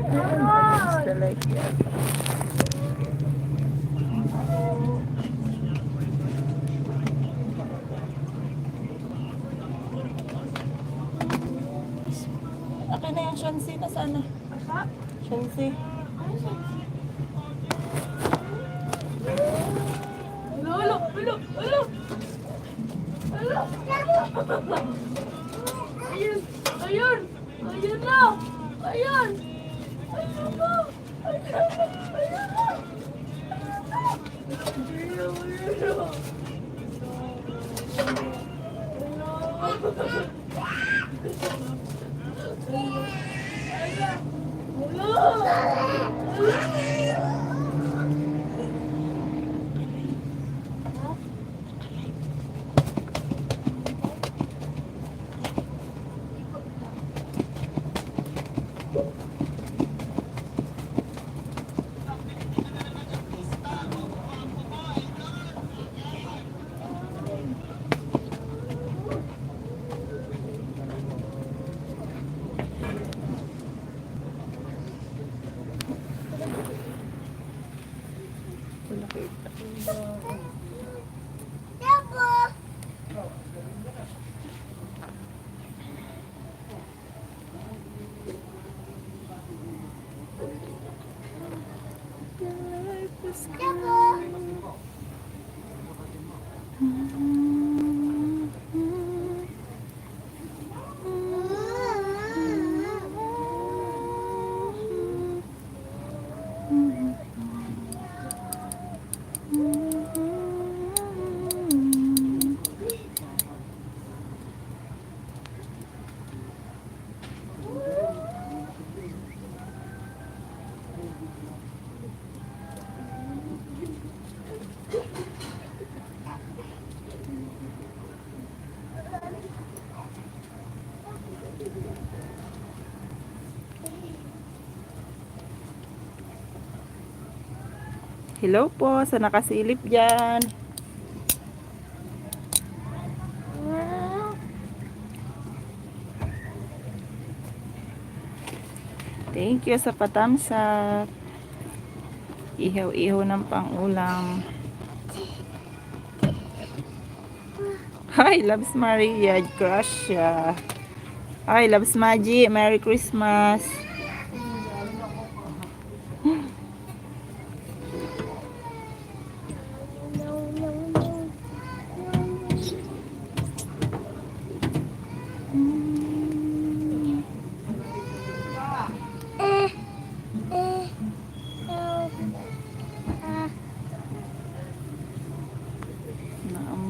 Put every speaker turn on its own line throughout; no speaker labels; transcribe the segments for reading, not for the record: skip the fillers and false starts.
Basta like that. Akin na yung Shansi na sana. Shansi.
Ulo, ulo, ulo. Ulo. Ayun, ayun. Ayun na. Ayun. Ayun na. Ayun na. Ayun na.
Hello po sa nakasilip dyan. Thank you sa patamsak. Ihaw-ihaw ng pang-ulam. Hi, Loves Maria. Crush siya. Hi, Loves Maji. Merry Christmas.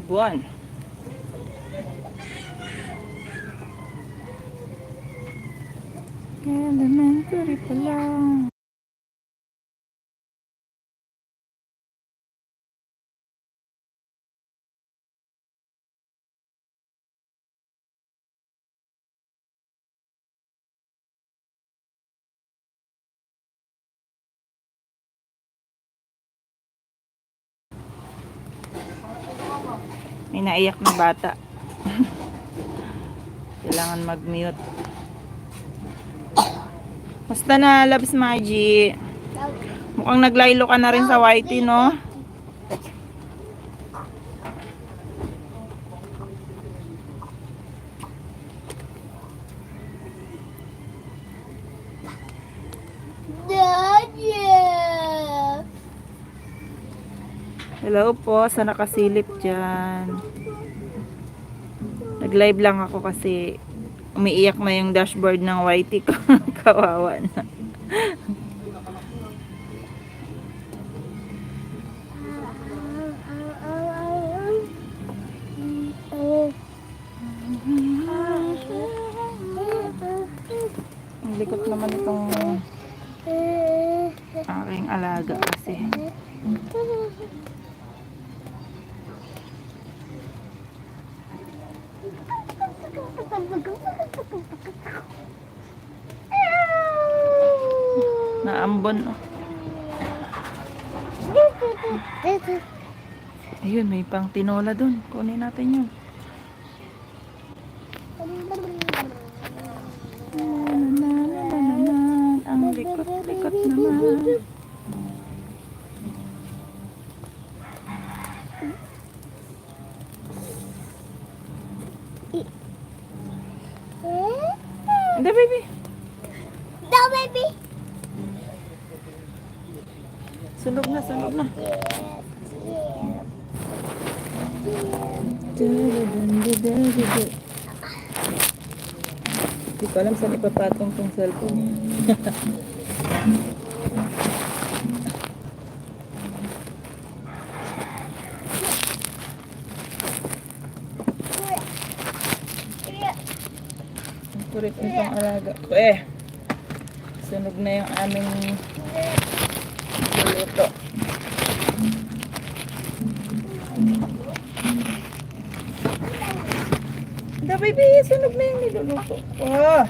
Buwan. Elementary pa lang. May naiyak na bata. Kailangan mag-mute. Basta na, Loves Maji. Mukhang naglaylo ka na rin sa YT, no? Hello po sa nakasilip dyan. Nag-live lang ako kasi umiiyak na yung dashboard ng YT ko. Kawawa na. Ang likot naman itong aking alaga kasi. Naambon. Ayun, may pang tinola dun. Kunin natin yun. Na, na, Hindi, baby.
No, baby.
Sunog na, sunog na. Hindi ko alam saan ipapatong tong cellphone. Ang kulit nitong alaga ko Sunog na yung aming luto. Da baby, sunog na yung niluluto. Oh.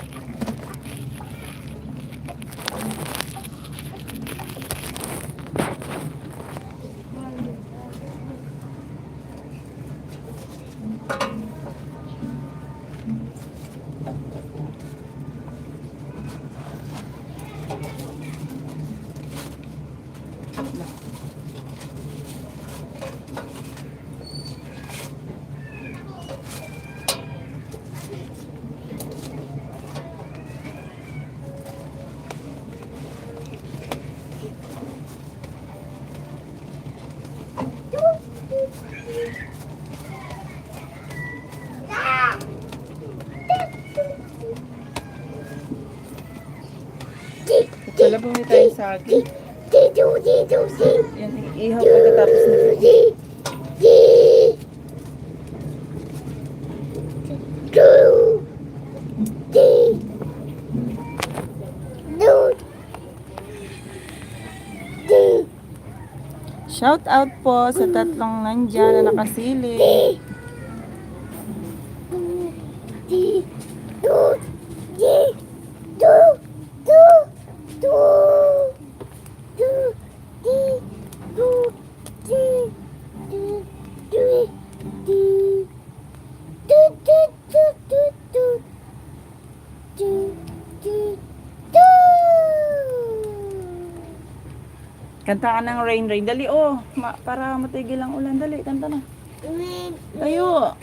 Wala bumili tayo sa akin. Yan, ihaw pagkatapos nito. Shout out po sa tatlong nandyan na nakasilip. Kanta ka ng Rain Rain. Dali para matigil ang ulan. Dali, kanta na. Tayo.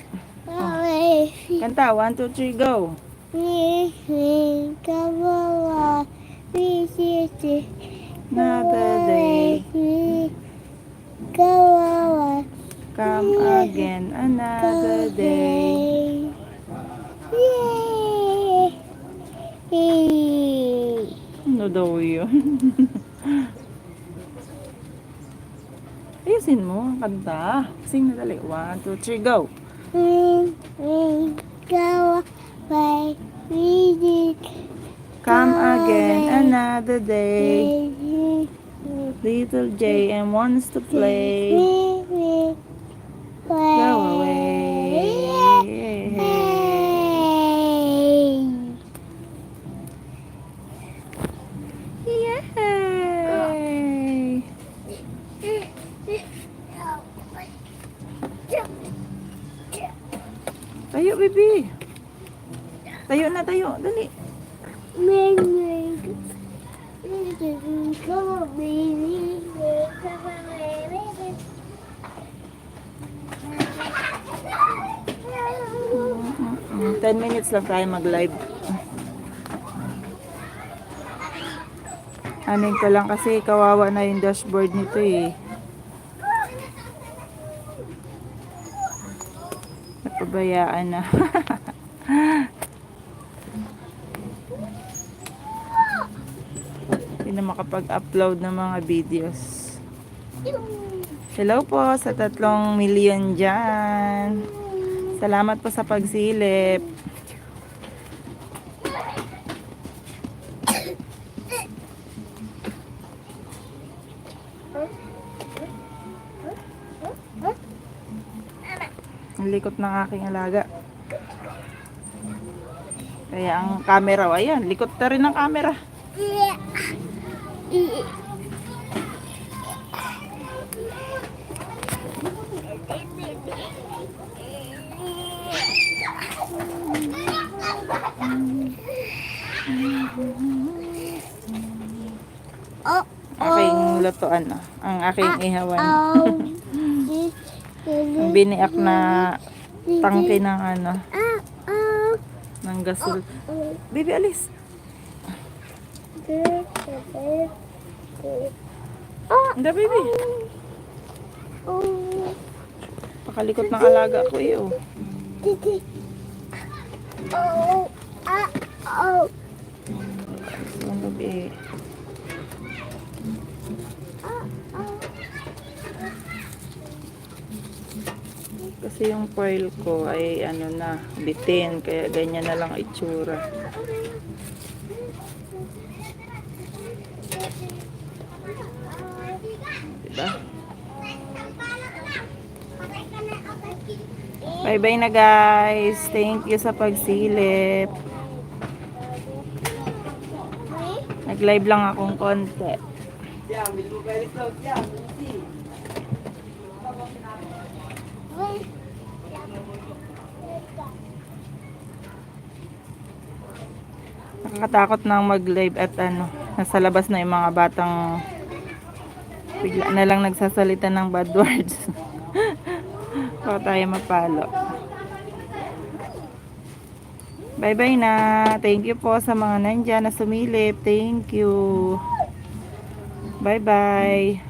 Kanta, 1, 2, 3, go. Another day. Come again, another day. Ano daw yun? Ayusin mo, kanta. Sing na dali. 1, 2, 3, go. Come again, another day. Little JM wants to play. Go away. Yay! Tayo, baby. Tayo na, tayo. Dali.
Come on, baby. Come on, baby.
10 minutes lang tayo mag-live. Anin ko lang kasi kawawa na yung dashboard nito Napabayaan na. Hindi na makapag-upload ng mga videos. Hello po sa 3 million dyan. Salamat po sa pagsilip. Ang likot ng aking alaga. Kaya ang camera, ayan, likot na rin ang camera. Aking lutuan, ang aking ihawan. Ang biniak na tangke ng ng gasol. Baby, alis. Hindi, baby. Pakalikot ng alaga ko eh, oh. Ano, baby? Kasi yung pearl ko ay ano na, bitin. Kaya ganyan na lang itsura. Diba? Bye-bye na guys. Thank you sa pagsilip. Nag-live lang akong konti. Nakakatakot nang mag-live at ano, nasa labas na yung mga batang bigla na lang nagsasalita ng bad words. Baka tayo mapalo. Bye-bye na. Thank you po sa mga nandyan na sumilip. Thank you. Bye-bye.